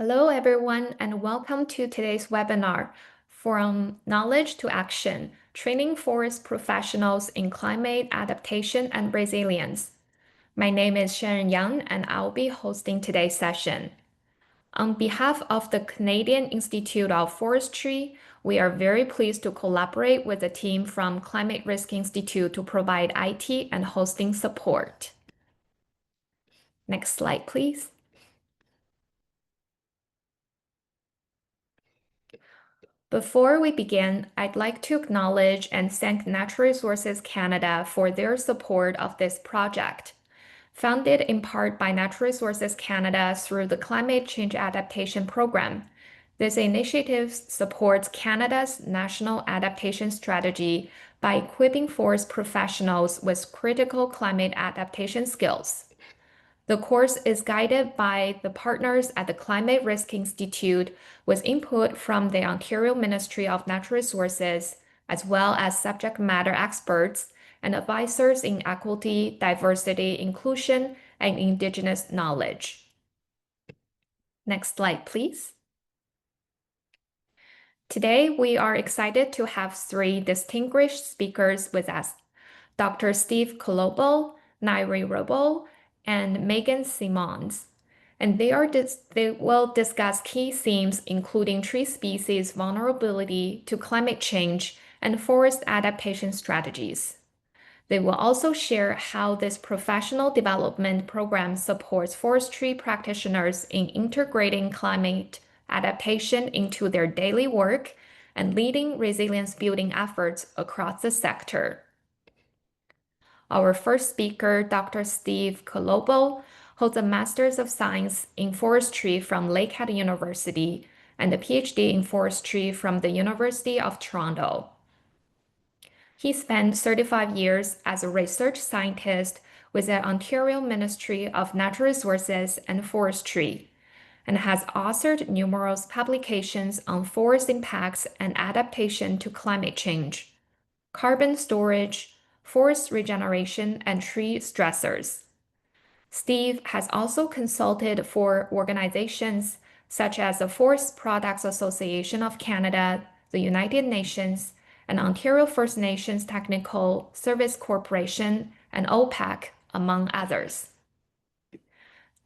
Hello, everyone, and welcome to today's webinar, From Knowledge to Action, Training Forest Professionals in Climate Adaptation and Resilience. My name is Sharon Yang, and I'll be hosting today's session. On behalf of the Canadian Institute of Forestry, we are very pleased to collaborate with the team from Climate Risk Institute to provide IT and hosting support. Next slide, please. Before we begin, I'd like to acknowledge and thank Natural Resources Canada for their support of this project. Founded in part by Natural Resources Canada through the Climate Change Adaptation Program, this initiative supports Canada's national adaptation strategy by equipping forest professionals with critical climate adaptation skills. The course is guided by the partners at the Climate Risk Institute with input from the Ontario Ministry of Natural Resources, as well as subject matter experts and advisors in equity, diversity, inclusion, and Indigenous knowledge. Next slide, please. Today, we are excited to have three distinguished speakers with us, Dr. Steve Colombo, Nairi Robo, and Megan Simons. And they will discuss key themes including tree species vulnerability to climate change and forest adaptation strategies. They will also share how this professional development program supports forestry practitioners in integrating climate adaptation into their daily work and leading resilience building efforts across the sector. Our first speaker, Dr. Steve Colombo, holds a Master's of Science in Forestry from Lakehead University and a PhD in Forestry from the University of Toronto. He spent 35 years as a research scientist with the Ontario Ministry of Natural Resources and Forestry, and has authored numerous publications on forest impacts and adaptation to climate change, carbon storage, forest regeneration, and tree stressors. Steve has also consulted for organizations such as the Forest Products Association of Canada, the United Nations, and Ontario First Nations Technical Service Corporation, and OPEC, among others.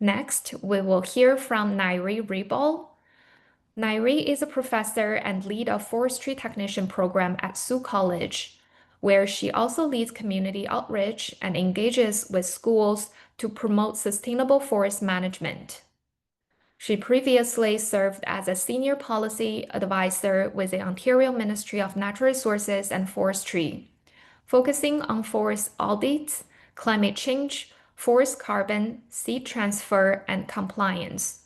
Next, we will hear from Nairi Ribol. Nairi is a professor and lead of forestry technician program at Sault College, where she also leads community outreach and engages with schools to promote sustainable forest management. She previously served as a senior policy advisor with the Ontario Ministry of Natural Resources and Forestry, focusing on forest audits, climate change, forest carbon, seed transfer, and compliance.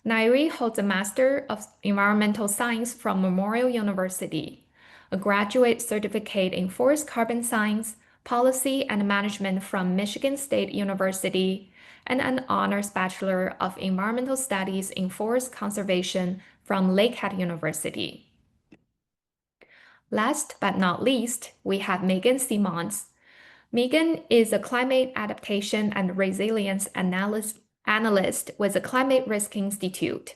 Nairi holds a Master of Environmental Science from Memorial University, a graduate certificate in forest carbon science, policy, and management from Michigan State University, and an honors Bachelor of Environmental Studies in Forest Conservation from Lakehead University. Last but not least, we have Megan Simons. Megan is a climate adaptation and resilience analyst with the Climate Risk Institute.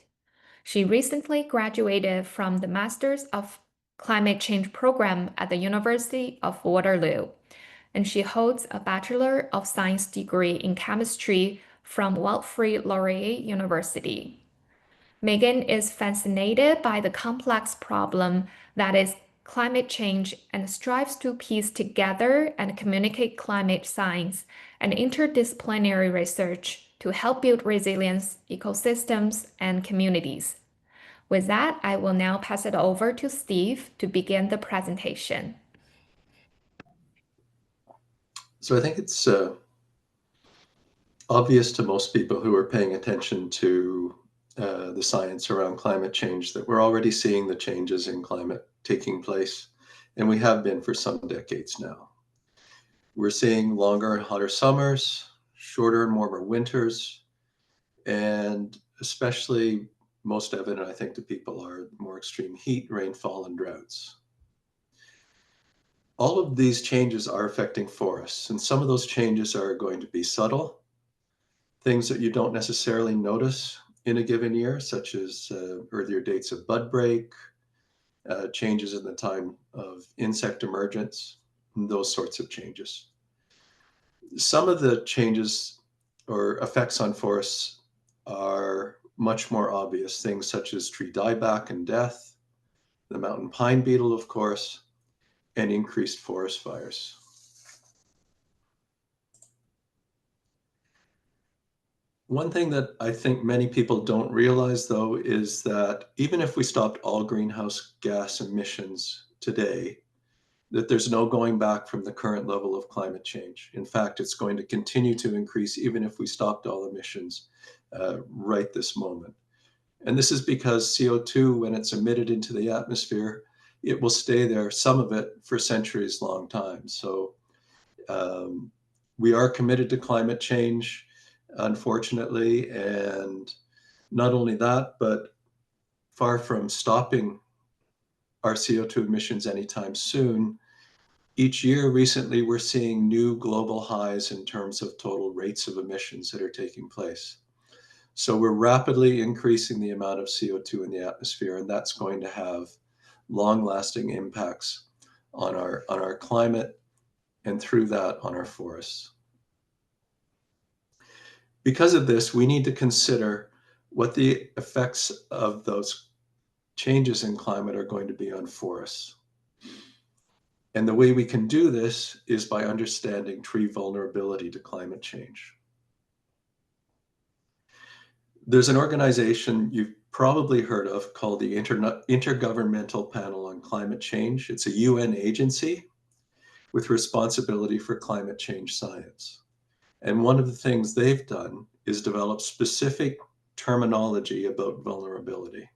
She recently graduated from the Masters of Climate Change program at the University of Waterloo, and she holds a Bachelor of Science degree in chemistry from Wilfrid Laurier University. Megan is fascinated by the complex problem that is climate change and strives to piece together and communicate climate science and interdisciplinary research to help build resilience, ecosystems, and communities. With that, I will now pass it over to Steve to begin the presentation. So I think it's obvious to most people who are paying attention to the science around climate change that we're already seeing the changes in climate taking place, and we have been for some decades now. We're seeing longer and hotter summers, shorter and warmer winters, and especially most evident, I think, to people are more extreme heat, rainfall, and droughts. All of these changes are affecting forests, and some of those changes are going to be subtle, things that you don't necessarily notice, in a given year, such as earlier dates of bud break, changes in the time of insect emergence, and those sorts of changes. Some of the changes or effects on forests are much more obvious, things such as tree dieback and death, the mountain pine beetle, of course, and increased forest fires. One thing that I think many people don't realize, though, is that even if we stopped all greenhouse gas emissions today, that there's no going back from the current level of climate change. In fact, it's going to continue to increase even if we stopped all emissions right this moment. And this is because CO2, when it's emitted into the atmosphere, it will stay there, some of it, for centuries long time. So we are committed to climate change, unfortunately, and not only that, but far from stopping our CO2 emissions anytime soon. Each year recently, we're seeing new global highs in terms of total rates of emissions that are taking place. So we're rapidly increasing the amount of CO2 in the atmosphere, and that's going to have long-lasting impacts on our climate, and through that on our forests. Because of this, we need to consider what the effects of those changes in climate are going to be on forests. And the way we can do this is by understanding tree vulnerability to climate change. There's an organization you've probably heard of called the Intergovernmental Panel on Climate Change. It's a UN agency with responsibility for climate change science. And one of the things they've done is develop specific terminology about vulnerability.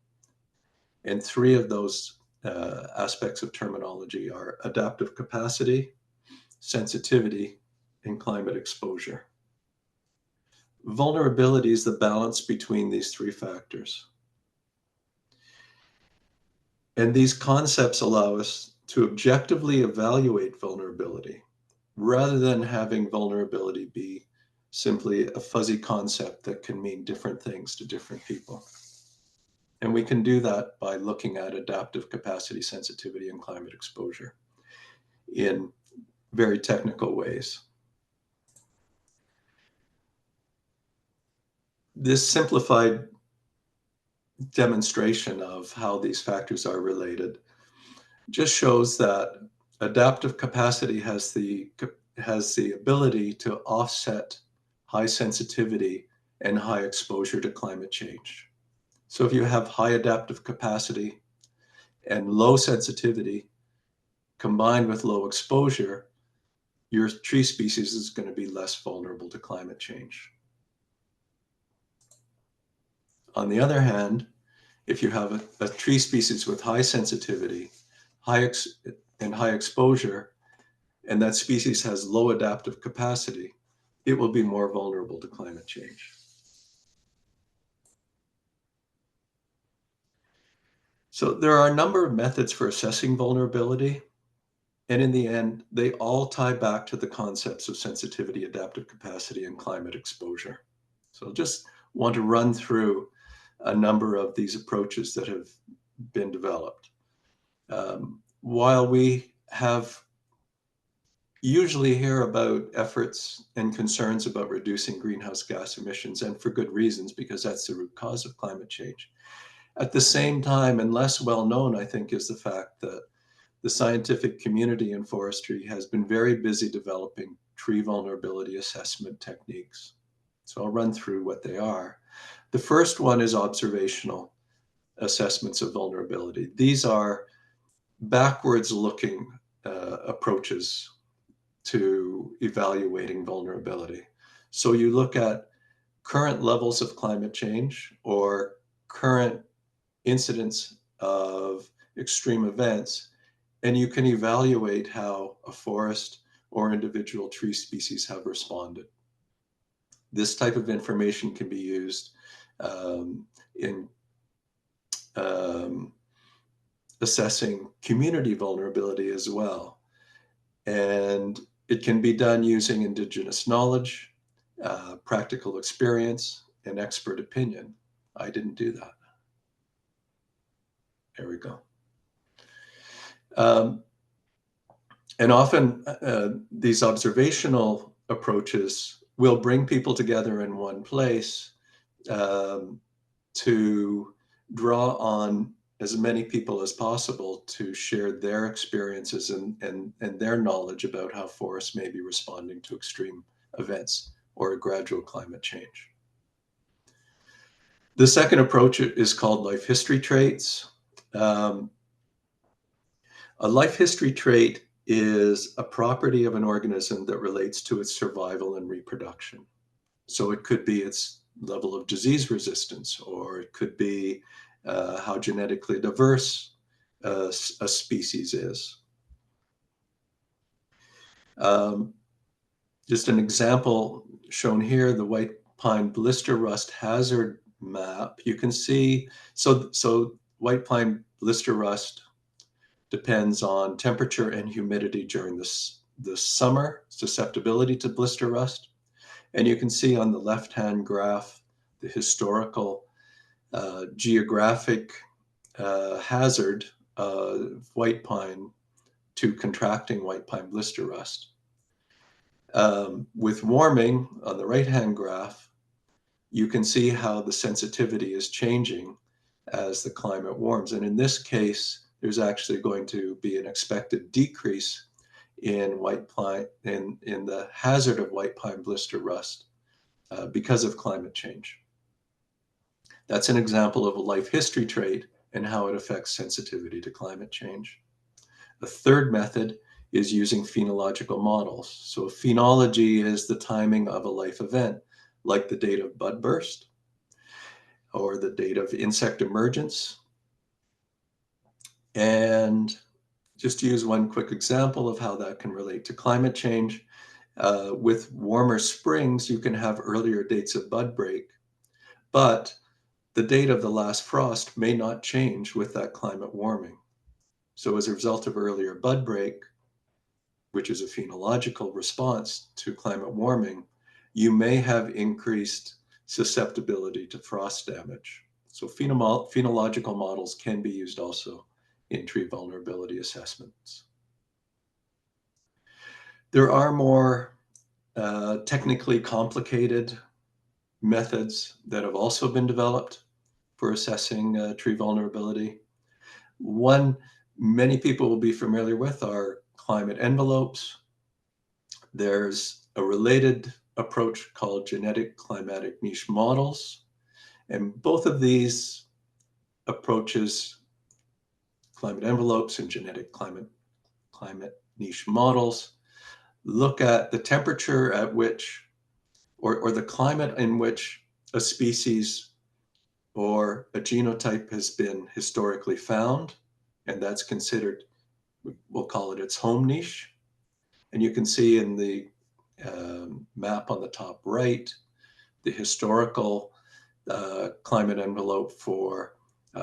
And three of those aspects of terminology are adaptive capacity, sensitivity, and climate exposure. Vulnerability is the balance between these three factors. And these concepts allow us to objectively evaluate vulnerability rather than having vulnerability be simply a fuzzy concept that can mean different things to different people. And we can do that by looking at adaptive capacity, sensitivity, and climate exposure in very technical ways. This simplified demonstration of how these factors are related just shows that adaptive capacity has the ability to offset high sensitivity and high exposure to climate change. So if you have high adaptive capacity and low sensitivity combined with low exposure, your tree species is going to be less vulnerable to climate change. On the other hand, if you have a tree species with high sensitivity, high exposure, and that species has low adaptive capacity, it will be more vulnerable to climate change. So there are a number of methods for assessing vulnerability, and in the end, they all tie back to the concepts of sensitivity, adaptive capacity, and climate exposure. So just want to run through a number of these approaches that have been developed. While we have usually hear about efforts and concerns about reducing greenhouse gas emissions, and for good reasons, because that's the root cause of climate change. At the same time, and less well known, I think, is the fact that the scientific community in forestry has been very busy developing tree vulnerability assessment techniques. So I'll run through what they are. The first one is observational assessments of vulnerability. These are backwards looking approaches to evaluating vulnerability. So you look at current levels of climate change or current incidents of extreme events, and you can evaluate how a forest or individual tree species have responded. This type of information can be used in assessing community vulnerability as well. And it can be done using Indigenous knowledge, practical experience, and expert opinion. I didn't do that. There we go. And often these observational approaches will bring people together in one place to draw on as many people as possible to share their experiences and their knowledge about how forests may be responding to extreme events or a gradual climate change. The second approach is called life history traits. A life history trait is a property of an organism that relates to its survival and reproduction. So it could be its level of disease resistance, or it could be how genetically diverse a species is. Just an example shown here, the white pine blister rust hazard map. You can see, so white pine blister rust depends on temperature and humidity during the summer, susceptibility to blister rust. And you can see on the left-hand graph the historical geographic hazard of white pine to contracting white pine blister rust. With warming, on the right-hand graph, you can see how the sensitivity is changing as the climate warms. And in this case, there's actually going to be an expected decrease in white pine, in the hazard of white pine blister rust because of climate change. That's an example of a life history trait and how it affects sensitivity to climate change. The third method is using phenological models. So phenology is the timing of a life event, like the date of bud burst or the date of insect emergence. And just to use one quick example of how that can relate to climate change, with warmer springs, you can have earlier dates of bud break, but the date of the last frost may not change with that climate warming. So as a result of earlier bud break, which is a phenological response to climate warming, you may have increased susceptibility to frost damage. So phenological models can be used also in tree vulnerability assessments. There are more technically complicated methods that have also been developed for assessing tree vulnerability. One many people will be familiar with are climate envelopes. There's a related approach called genetic climatic niche models. And both of these approaches, climate envelopes and genetic climate niche models, look at the temperature at which, or the climate in which a species or a genotype has been historically found, and that's considered, we'll call it its home niche. And you can see in the map on the top right, the historical climate envelope for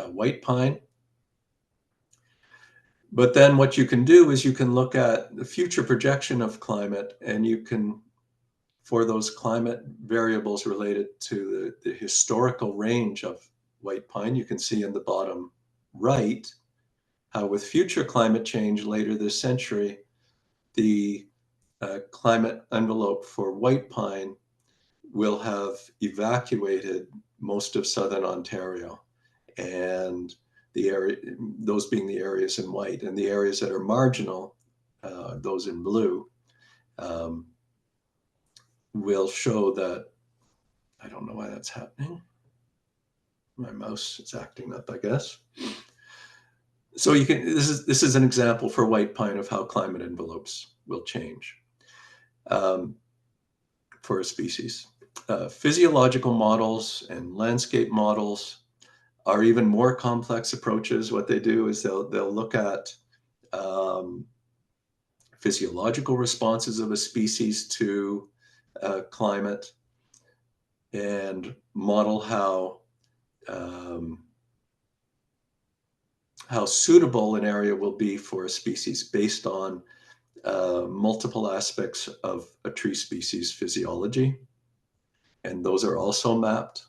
white pine. But then what you can do is you can look at the future projection of climate, and you can, for those climate variables related to the historical range of white pine, you can see in the bottom right how with future climate change later this century, the climate envelope for white pine will have evacuated most of southern Ontario, and the area, those being the areas in white, and the areas that are marginal, those in blue, will show that, I don't know why that's happening. My mouse is acting up, I guess. So you can, this is an example for white pine of how climate envelopes will change for a species. Physiological models and landscape models are even more complex approaches. What they do is they'll look at physiological responses of a species to climate and model how suitable an area will be for a species based on multiple aspects of a tree species physiology. And those are also mapped.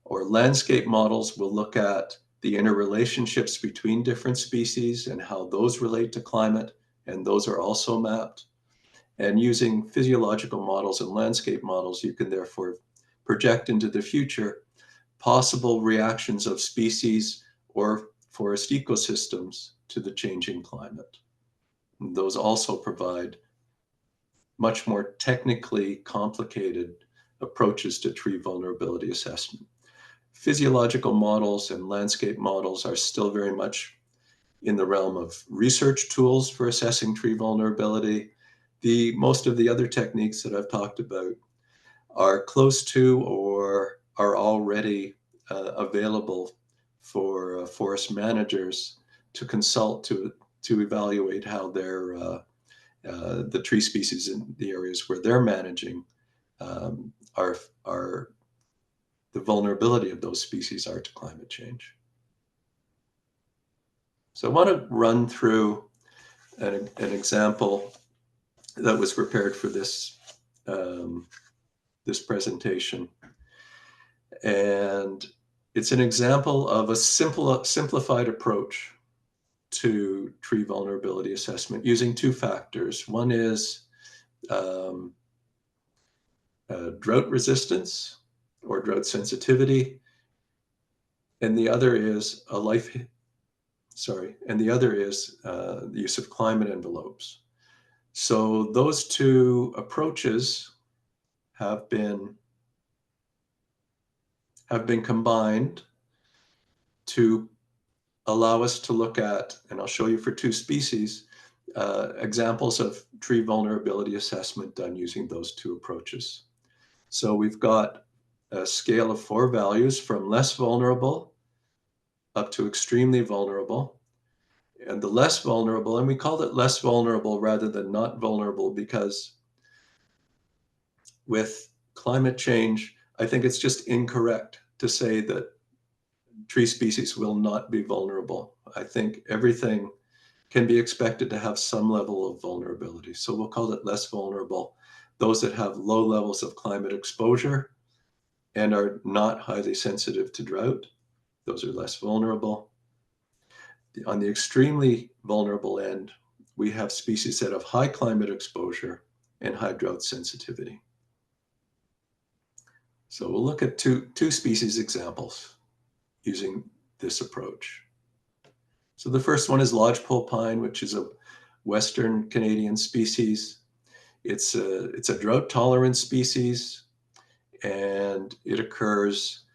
Or landscape models will look at the interrelationships between different species and how those relate to climate, and those are also mapped. And using physiological models and landscape models, you can therefore project into the future possible reactions of species or forest ecosystems to the changing climate. And those also provide much more technically complicated approaches to tree vulnerability assessment. Physiological models and landscape models are still very much in the realm of research tools for assessing tree vulnerability. Most of the other techniques that I've talked about are close to or are already available for forest managers to consult to evaluate how the tree species in the areas where they're managing are the vulnerability of those species are to climate change. So I want to run through an example that was prepared for this this presentation. And it's an example of a simplified approach to tree vulnerability assessment using two factors. One is drought resistance or drought sensitivity, and the other is the use of climate envelopes. So those two approaches have been combined to allow us to look at, and I'll show you for two species, examples of tree vulnerability assessment done using those two approaches. So we've got a scale of 4 values from less vulnerable up to extremely vulnerable. And the less vulnerable, and we called it less vulnerable rather than not vulnerable because with climate change, I think it's just incorrect to say that tree species will not be vulnerable. I think everything can be expected to have some level of vulnerability. So we'll call it less vulnerable. Those that have low levels of climate exposure and are not highly sensitive to drought, those are less vulnerable. On the extremely vulnerable end, we have species that have high climate exposure and high drought sensitivity. So we'll look at two species examples using this approach. So the first one is lodgepole pine, which is a Western Canadian species. It's a drought-tolerant species, and it occurs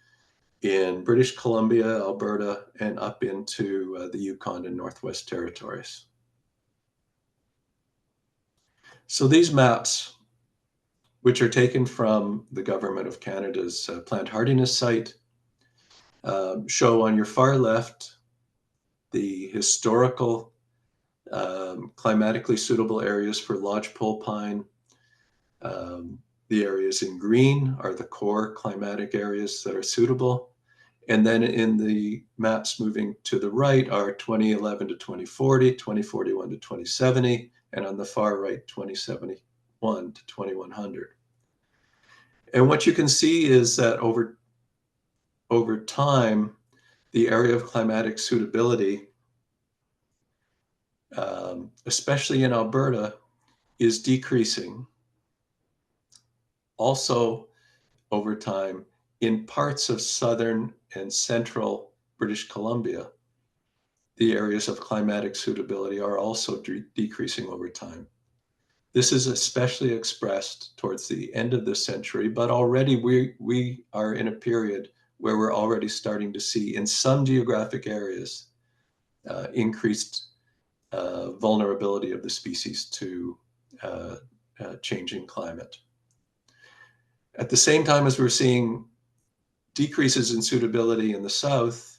in British Columbia, Alberta, and up into the Yukon and Northwest Territories. So these maps, which are taken from the Government of Canada's plant hardiness site, show on your far left the historical climatically suitable areas for lodgepole pine. The areas in green are the core climatic areas that are suitable. And then in the maps moving to the right are 2011 to 2040, 2041 to 2070, and on the far right, 2071 to 2100. And what you can see is that over time, the area of climatic suitability, especially in Alberta, is decreasing. Also, over time, in parts of southern and central British Columbia, the areas of climatic suitability are also decreasing over time. This is especially expressed towards the end of the century, but already we are in a period where we're already starting to see in some geographic areas increased vulnerability of the species to changing climate. At the same time as we're seeing decreases in suitability in the south,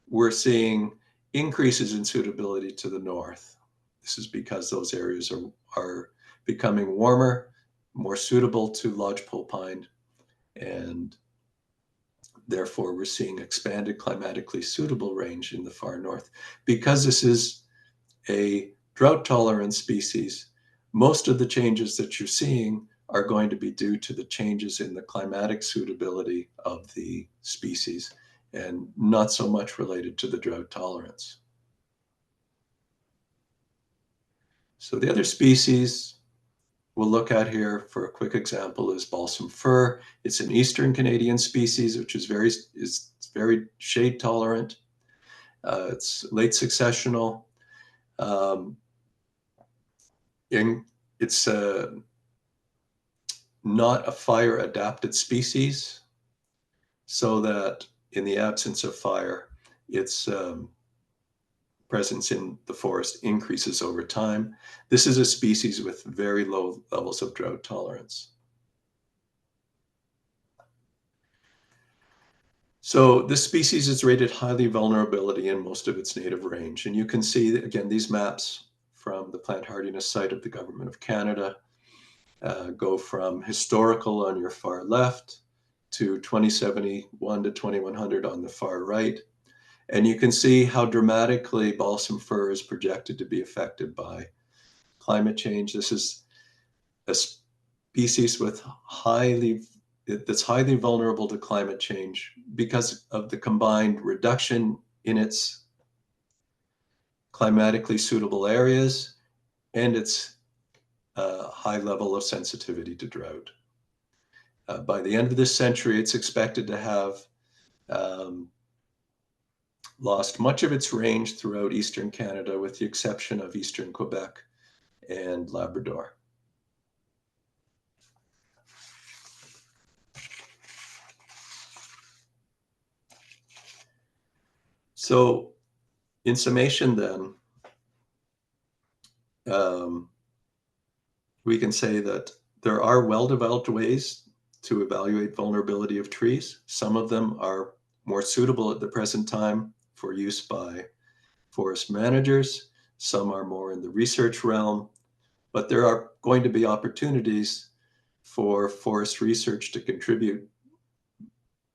we're seeing increases in suitability to the north. This is because those areas are becoming warmer, more suitable to lodgepole pine, and therefore we're seeing expanded climatically suitable range in the far north. Because this is a drought-tolerant species, most of the changes that you're seeing are going to be due to the changes in the climatic suitability of the species and not so much related to the drought tolerance. So the other species we'll look at here for a quick example is balsam fir. It's an eastern Canadian species, which is very shade tolerant. It's late successional. It's not a fire adapted species, so that in the absence of fire, its presence in the forest increases over time. This is a species with very low levels of drought tolerance. So this species is rated highly vulnerability in most of its native range. And you can see, again, these maps from the plant hardiness site of the Government of Canada go from historical on your far left to 2071 to 2100 on the far right. And you can see how dramatically balsam fir is projected to be affected by climate change. This is a species that's highly vulnerable to climate change because of the combined reduction in its climatically suitable areas and its high level of sensitivity to drought. By the end of this century, it's expected to have lost much of its range throughout eastern Canada, with the exception of eastern Quebec and Labrador. So in summation then, we can say that there are well-developed ways to evaluate vulnerability of trees. Some of them are more suitable at the present time for use by forest managers. Some are more in the research realm, but there are going to be opportunities for forest research to contribute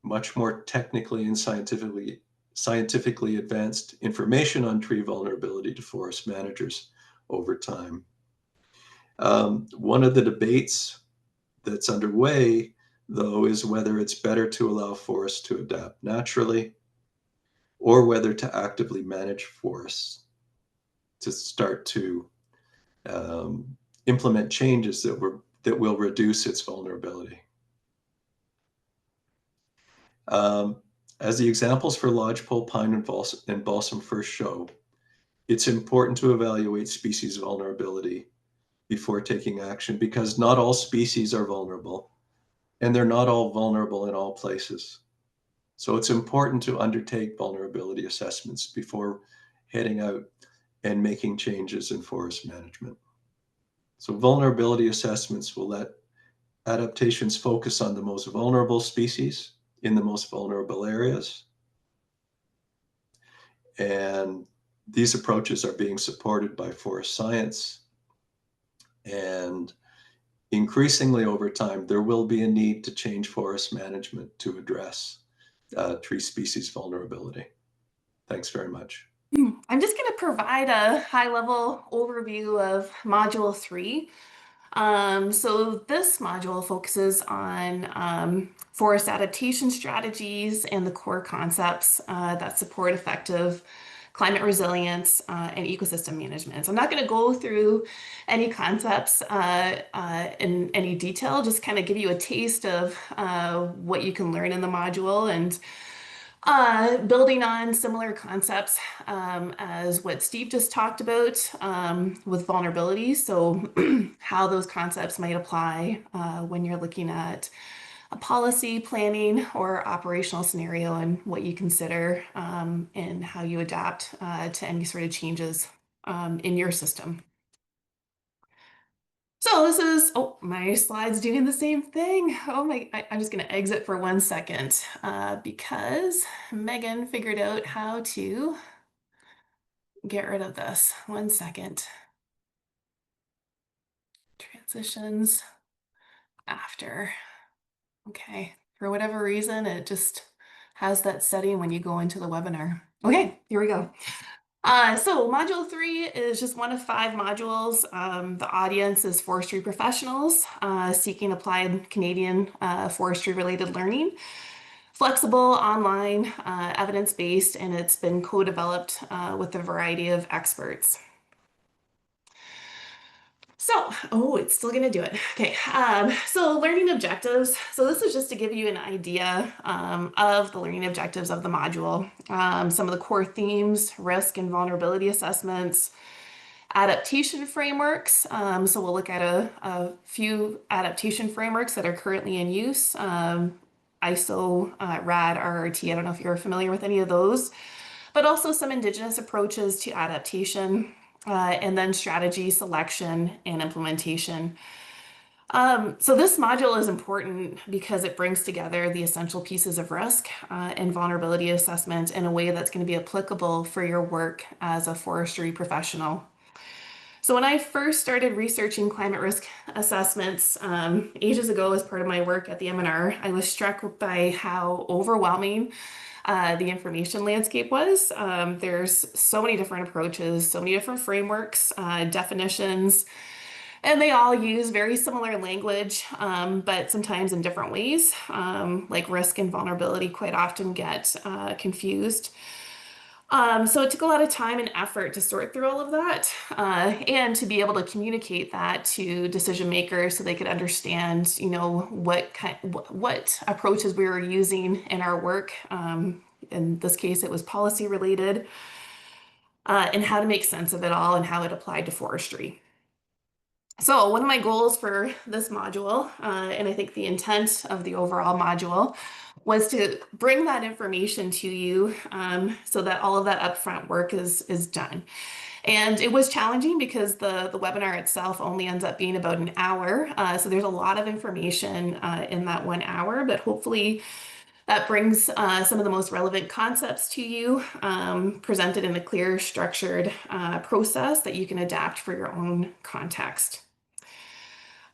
much more technically and scientifically advanced information on tree vulnerability to forest managers over time. One of the debates that's underway, though, is whether it's better to allow forests to adapt naturally or whether to actively manage forests to start to implement changes that will reduce its vulnerability. As the examples for lodgepole pine and balsam fir show, it's important to evaluate species vulnerability before taking action, because not all species are vulnerable, and they're not all vulnerable in all places. So it's important to undertake vulnerability assessments before heading out and making changes in forest management. So vulnerability assessments will let adaptations focus on the most vulnerable species in the most vulnerable areas. And these approaches are being supported by forest science. And increasingly over time, there will be a need to change forest management to address tree species vulnerability. Thanks very much. I'm just going to provide a high-level overview of Module 3. So this module focuses on forest adaptation strategies and the core concepts that support effective climate resilience and ecosystem management. So I'm not going to go through any concepts in any detail, just kind of give you a taste of what you can learn in the module, and building on similar concepts as what Steve just talked about with vulnerability. So how those concepts might apply when you're looking at a policy, planning, or operational scenario, and what you consider and how you adapt to any sort of changes in your system. So this is, oh, my slide's doing the same thing. I'm just gonna exit for 1 second because Megan figured out how to get rid of this. 1 second. Transitions after. Okay, for whatever reason, it just has that setting when you go into the webinar. Okay, here we go. So Module 3 is just one of 5 modules. The audience is forestry professionals seeking applied Canadian forestry-related learning. Flexible, online, evidence-based, and it's been co-developed with a variety of experts. So, oh, it's still gonna do it. Okay, so learning objectives. So this is just to give you an idea of the learning objectives of the module. Some of the core themes, risk and vulnerability assessments, adaptation frameworks. So we'll look at a few adaptation frameworks that are currently in use. ISO, RAD, RRT, I don't know if you're familiar with any of those, but also some Indigenous approaches to adaptation, and then strategy, selection, and implementation. So this module is important because it brings together the essential pieces of risk and vulnerability assessment in a way that's going to be applicable for your work as a forestry professional. So when I first started researching climate risk assessments ages ago as part of my work at the MNR, I was struck by how overwhelming the information landscape was. There's so many different approaches, so many different frameworks, definitions, and they all use very similar language, but sometimes in different ways. Like risk and vulnerability quite often get confused. So it took a lot of time and effort to sort through all of that, and to be able to communicate that to decision makers so they could understand, what approaches we were using in our work. In this case, it was policy related, and how to make sense of it all and how it applied to forestry. So one of my goals for this module, and I think the intent of the overall module, was to bring that information to you so that all of that upfront work is done. And it was challenging because the webinar itself only ends up being about an hour. So there's a lot of information in that 1 hour, but hopefully that brings some of the most relevant concepts to you, presented in a clear, structured process that you can adapt for your own context.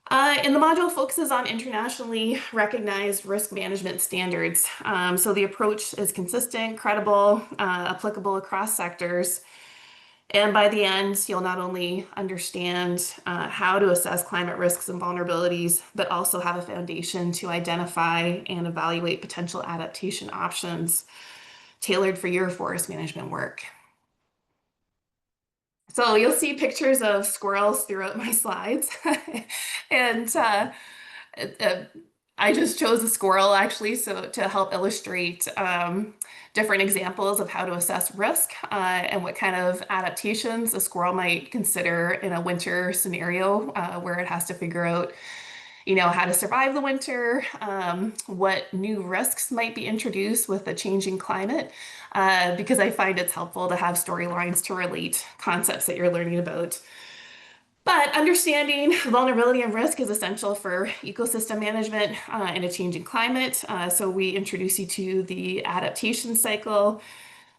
And the module focuses on internationally recognized risk management standards. So the approach is consistent, credible, applicable across sectors. And by the end, you'll not only understand how to assess climate risks and vulnerabilities, but also have a foundation to identify and evaluate potential adaptation options tailored for your forest management work. So you'll see pictures of squirrels throughout my slides. And I just chose a squirrel actually, so to help illustrate different examples of how to assess risk and what kind of adaptations a squirrel might consider in a winter scenario where it has to figure out, how to survive the winter, what new risks might be introduced with a changing climate, because I find it's helpful to have storylines to relate concepts that you're learning about. But understanding vulnerability and risk is essential for ecosystem management in a changing climate. So we introduce you to the adaptation cycle.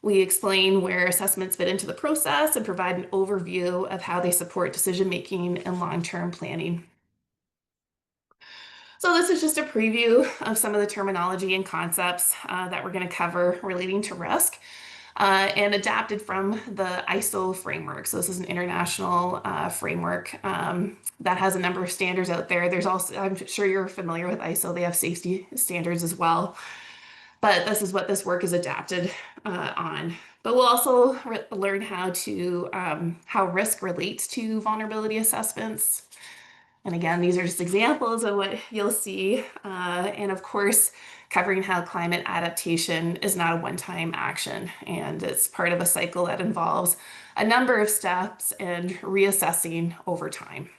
We explain where assessments fit into the process and provide an overview of how they support decision-making and long-term planning. So this is just a preview of some of the terminology and concepts that we're going to cover relating to risk. And adapted from the ISO framework. So this is an international framework that has a number of standards out there. There's also, I'm sure you're familiar with ISO, they have safety standards as well. But this is what this work is adapted on. But we'll also learn how risk relates to vulnerability assessments. And again, these are just examples of what you'll see. And of course, covering how climate adaptation is not a one-time action, and it's part of a cycle that involves a number of steps and reassessing over time.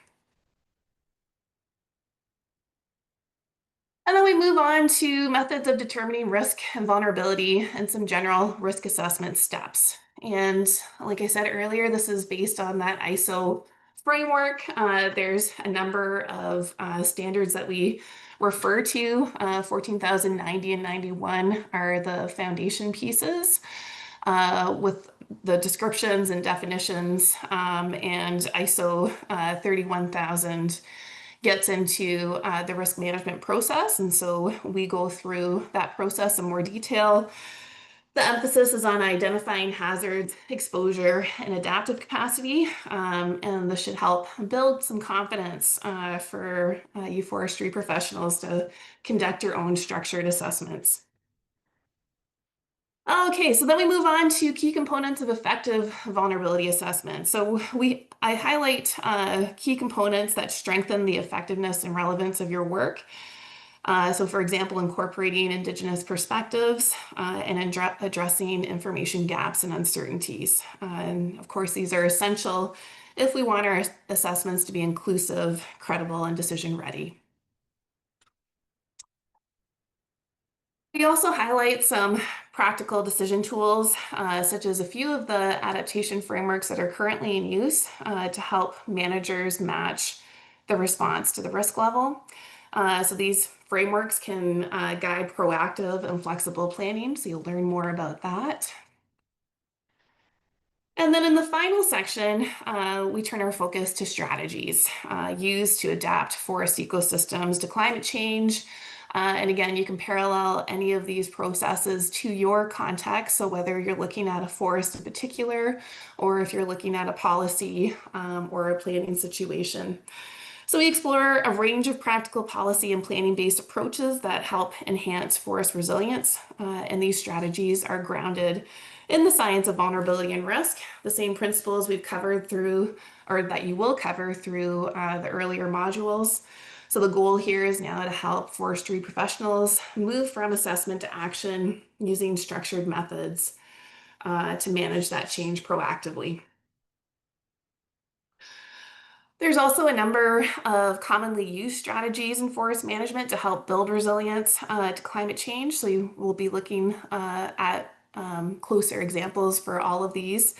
And then we move on to methods of determining risk and vulnerability and some general risk assessment steps. And like I said earlier, this is based on that ISO framework. There's a number of standards that we refer to. 14,090 and 91 are the foundation pieces with the descriptions and definitions, and ISO 31,000 gets into the risk management process. And so we go through that process in more detail. The emphasis is on identifying hazards, exposure, and adaptive capacity, and this should help build some confidence for you forestry professionals to conduct your own structured assessments. Okay, so then we move on to key components of effective vulnerability assessment. So I highlight key components that strengthen the effectiveness and relevance of your work. So for example, incorporating Indigenous perspectives and addressing information gaps and uncertainties. And of course, these are essential if we want our assessments to be inclusive, credible, and decision ready. We also highlight some practical decision tools, such as a few of the adaptation frameworks that are currently in use to help managers match the response to the risk level. So these frameworks can guide proactive and flexible planning, so you'll learn more about that. And then in the final section, we turn our focus to strategies used to adapt forest ecosystems to climate change. And again, you can parallel any of these processes to your context. So whether you're looking at a forest in particular, or if you're looking at a policy or a planning situation. So we explore a range of practical policy and planning-based approaches that help enhance forest resilience. And these strategies are grounded in the science of vulnerability and risk, the same principles we've covered through, or that you will cover through the earlier modules. So the goal here is now to help forestry professionals move from assessment to action using structured methods to manage that change proactively. There's also a number of commonly used strategies in forest management to help build resilience to climate change. So you will be looking at closer examples for all of these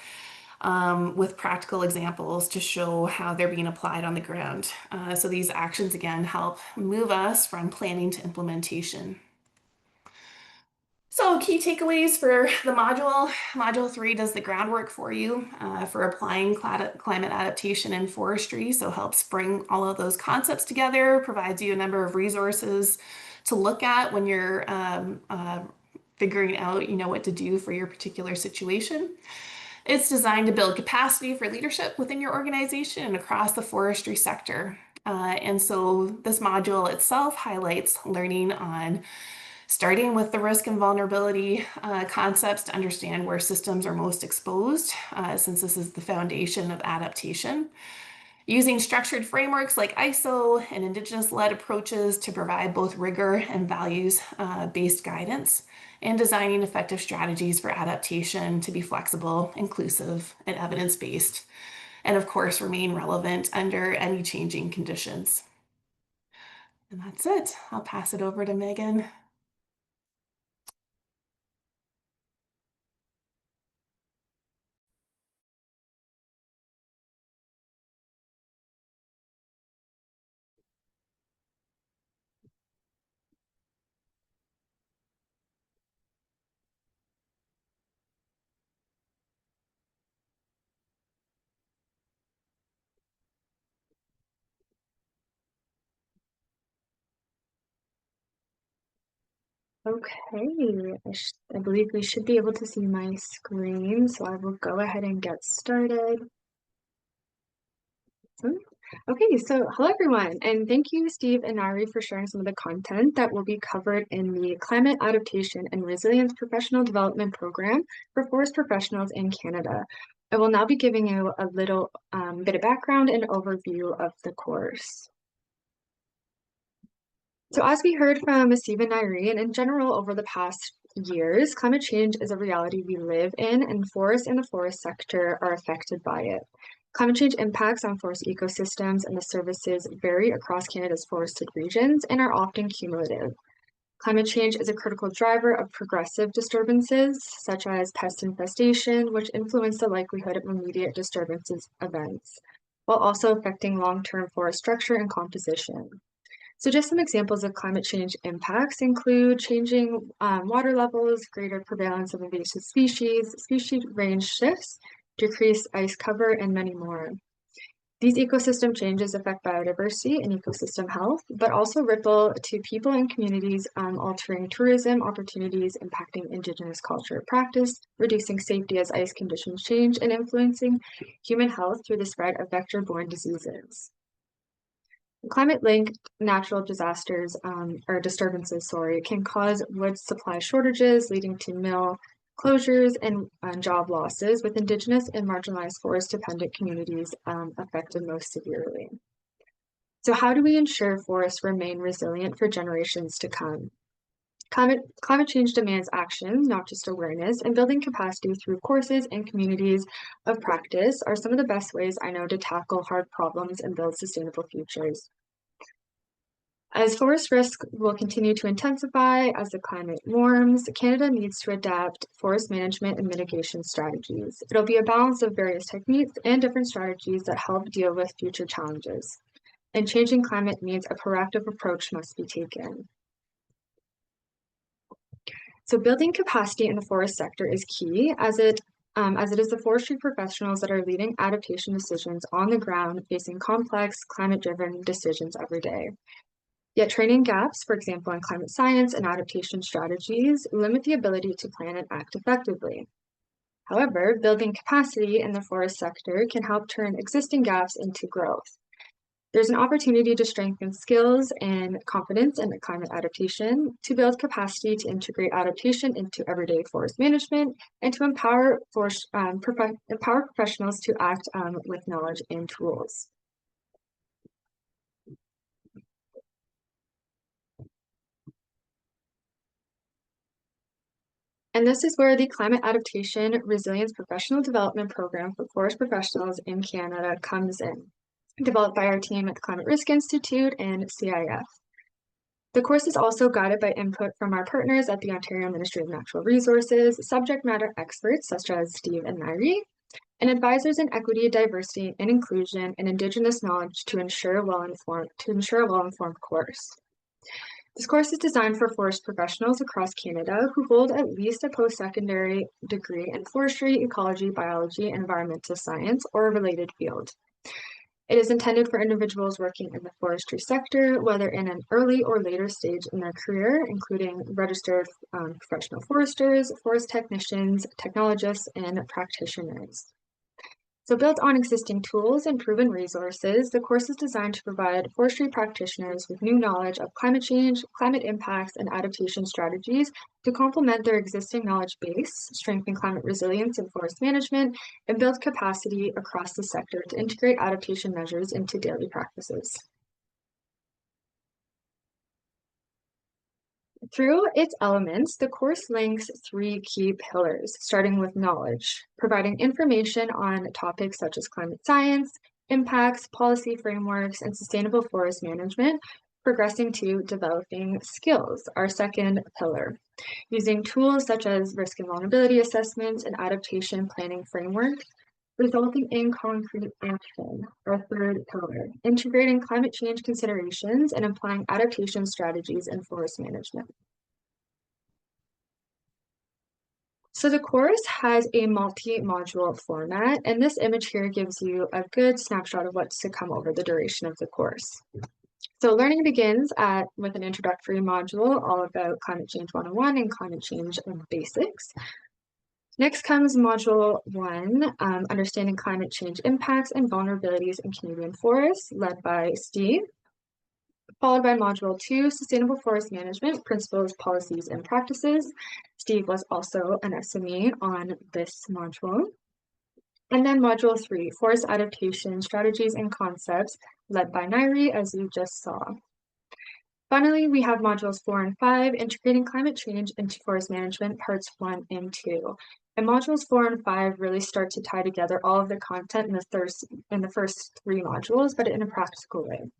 with practical examples to show how they're being applied on the ground. So these actions again help move us from planning to implementation. So key takeaways for the module. Module 3 does the groundwork for you for applying climate adaptation in forestry. So helps bring all of those concepts together, provides you a number of resources to look at when you're figuring out, what to do for your particular situation. It's designed to build capacity for leadership within your organization and across the forestry sector. And so this module itself highlights learning on starting with the risk and vulnerability concepts to understand where systems are most exposed, since this is the foundation of adaptation. Using structured frameworks like ISO and Indigenous-led approaches to provide both rigor and values-based guidance, and designing effective strategies for adaptation to be flexible, inclusive, and evidence-based, and of course remain relevant under any changing conditions. And that's it. I'll pass it over to Megan. Okay, I believe we should be able to see my screen, so I will go ahead and get started. Okay, so hello everyone, and thank you, Steve and Ari, for sharing some of the content that will be covered in the Climate Adaptation and Resilience Professional Development Program for Forest Professionals in Canada. I will now be giving you a little bit of background and overview of the course. So as we heard from Steve and Irene, and in general over the past years, climate change is a reality we live in, and forests and the forest sector are affected by it. Climate change impacts on forest ecosystems and the services vary across Canada's forested regions and are often cumulative. Climate change is a critical driver of progressive disturbances, such as pest infestation, which influence the likelihood of immediate disturbances events, while also affecting long-term forest structure and composition. So just some examples of climate change impacts include changing water levels, greater prevalence of invasive species, species range shifts, decreased ice cover, and many more. These ecosystem changes affect biodiversity and ecosystem health, but also ripple to people and communities, altering tourism opportunities, impacting Indigenous culture practice, reducing safety as ice conditions change, and influencing human health through the spread of vector-borne diseases. Climate-linked natural disasters or disturbances, can cause wood supply shortages, leading to mill closures and job losses, with Indigenous and marginalized forest-dependent communities affected most severely. So how do we ensure forests remain resilient for generations to come? Climate change demands action, not just awareness, and building capacity through courses and communities of practice are some of the best ways I know to tackle hard problems and build sustainable futures. As forest risk will continue to intensify as the climate warms, Canada needs to adapt forest management and mitigation strategies. It'll be a balance of various techniques and different strategies that help deal with future challenges. And changing climate means a proactive approach must be taken. So building capacity in the forest sector is key, as it is the forestry professionals that are leading adaptation decisions on the ground, facing complex climate-driven decisions every day. Yet training gaps, for example, in climate science and adaptation strategies, limit the ability to plan and act effectively. However, building capacity in the forest sector can help turn existing gaps into growth. There's an opportunity to strengthen skills and confidence in climate adaptation, to build capacity to integrate adaptation into everyday forest management, and to empower professionals to act with knowledge and tools. And this is where the Climate Adaptation Resilience Professional Development Program for Forest Professionals in Canada comes in, developed by our team at the Climate Risk Institute and CIF. The course is also guided by input from our partners at the Ontario Ministry of Natural Resources, subject matter experts such as Steve and Nairi, and advisors in equity, diversity, and inclusion, and Indigenous knowledge to ensure a well-informed course. This course is designed for forest professionals across Canada who hold at least a post-secondary degree in forestry, ecology, biology, and environmental science, or a related field. It is intended for individuals working in the forestry sector, whether in an early or later stage in their career, including registered professional foresters, forest technicians, technologists, and practitioners. So built on existing tools and proven resources, the course is designed to provide forestry practitioners with new knowledge of climate change, climate impacts, and adaptation strategies to complement their existing knowledge base, strengthen climate resilience in forest management, and build capacity across the sector to integrate adaptation measures into daily practices. Through its elements, the course links three key pillars, starting with knowledge, providing information on topics such as climate science, impacts, policy frameworks, and sustainable forest management, progressing to developing skills, our second pillar, using tools such as risk and vulnerability assessments and adaptation planning frameworks, resulting in concrete action, our third pillar, integrating climate change considerations and applying adaptation strategies in forest management. So the course has a multi-module format, and this image here gives you a good snapshot of what's to come over the duration of the course. So learning begins with an introductory module all about climate change 101 and climate change basics. Next comes Module 1, Understanding Climate Change Impacts and Vulnerabilities in Canadian Forests, led by Steve. Followed by Module 2, Sustainable Forest Management, Principles, Policies, and Practices. Steve was also an SME on this module. And then Module 3, Forest Adaptation, Strategies and Concepts, led by Nairi, as you just saw. Finally, we have Modules 4 and 5, Integrating Climate Change into Forest Management, Parts 1 and 2. And Modules 4 and 5 really start to tie together all of the content in the first three modules, but in a practical way.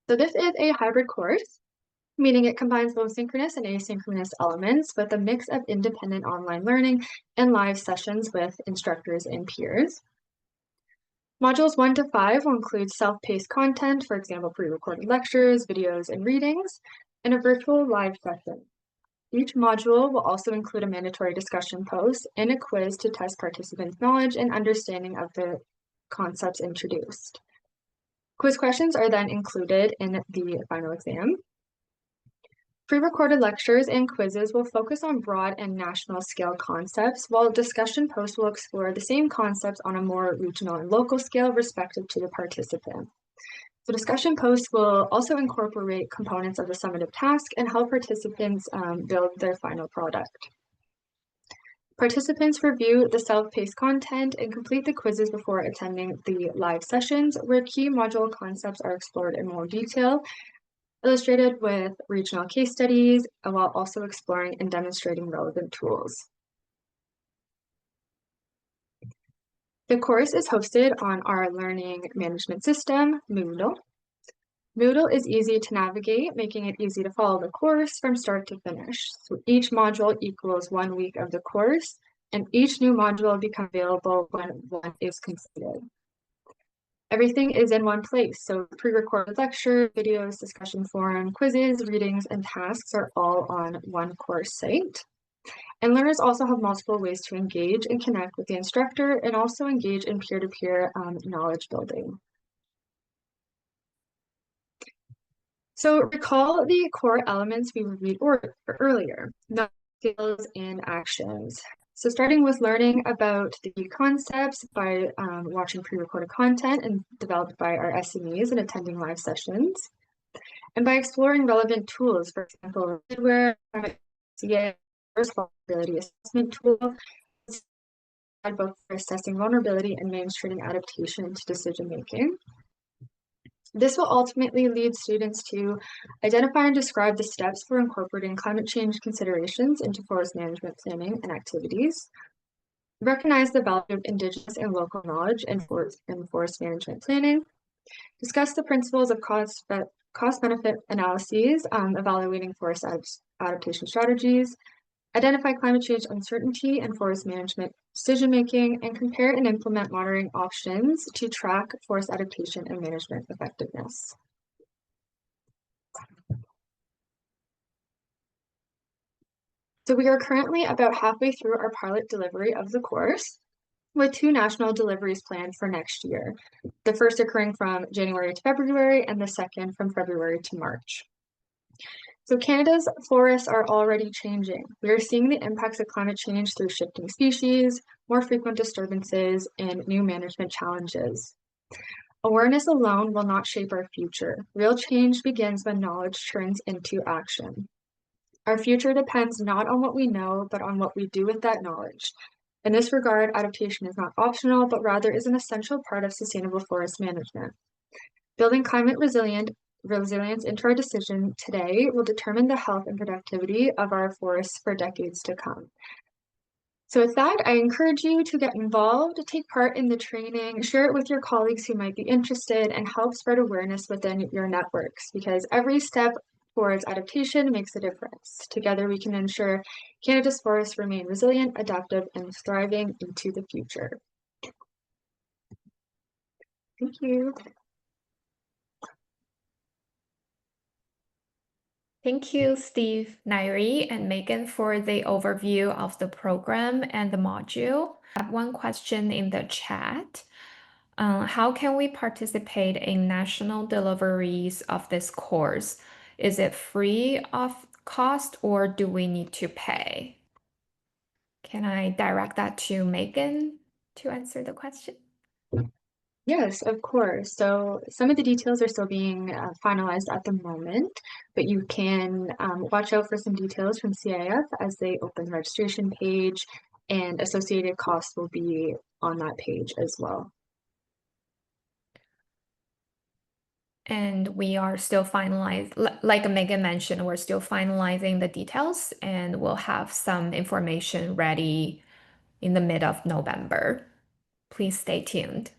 So this is a hybrid course, meaning it combines both synchronous and asynchronous elements with a mix of independent online learning and live sessions with instructors and peers. Modules 1 to 5 will include self-paced content, for example, pre-recorded lectures, videos, and readings, and a virtual live session. Each module will also include a mandatory discussion post and a quiz to test participants' knowledge and understanding of the concepts introduced. Quiz questions are then included in the final exam. Pre-recorded lectures and quizzes will focus on broad and national scale concepts, while discussion posts will explore the same concepts on a more regional and local scale respective to the participant. The discussion posts will also incorporate components of the summative task and help participants build their final product. Participants review the self-paced content and complete the quizzes before attending the live sessions, where key module concepts are explored in more detail, illustrated with regional case studies, while also exploring and demonstrating relevant tools. The course is hosted on our learning management system, Moodle. Moodle is easy to navigate, making it easy to follow the course from start to finish. So each module equals 1 week of the course, and each new module will become available when one is completed. Everything is in one place, so pre-recorded lectures, videos, discussion forum, quizzes, readings, and tasks are all on one course site. And learners also have multiple ways to engage and connect with the instructor and also engage in peer-to-peer knowledge building. So recall the core elements we reviewed earlier, knowledge, skills, and actions. So starting with learning about the concepts by watching pre-recorded content and developed by our SMEs and attending live sessions, and by exploring relevant tools, for example, midware, vulnerability assessment tool, both for assessing vulnerability and demonstrating adaptation to decision making. This will ultimately lead students to identify and describe the steps for incorporating climate change considerations into forest management planning and activities, recognize the value of Indigenous and local knowledge in forest management planning, discuss the principles of cost-benefit analyses, evaluating forest adaptation strategies, identify climate change uncertainty and forest management decision-making, and compare and implement monitoring options to track forest adaptation and management effectiveness. So we are currently about halfway through our pilot delivery of the course, with 2 national deliveries planned for next year, the first occurring from January to February and the second from February to March. So Canada's forests are already changing. We are seeing the impacts of climate change through shifting species, more frequent disturbances, and new management challenges. Awareness alone will not shape our future. Real change begins when knowledge turns into action. Our future depends not on what we know, but on what we do with that knowledge. In this regard, adaptation is not optional, but rather is an essential part of sustainable forest management. Building climate resilience into our decision today will determine the health and productivity of our forests for decades to come. So with that, I encourage you to get involved, take part in the training, share it with your colleagues who might be interested, and help spread awareness within your networks, because every step towards adaptation makes a difference. Together, we can ensure Canada's forests remain resilient, adaptive, and thriving into the future. Thank you. Thank you, Steve, Nairi, and Megan for the overview of the program and the module. I have one question in the chat. How can we participate in national deliveries of this course? Is it free of cost or do we need to pay? Can I direct that to Megan to answer the question? Yes, of course. So some of the details are still being finalized at the moment, but you can watch out for some details from CIF as they open the registration page, and associated costs will be on that page as well. And we are still finalizing, like Megan mentioned, we're still finalizing the details and we'll have some information ready in the mid of November. Please stay tuned.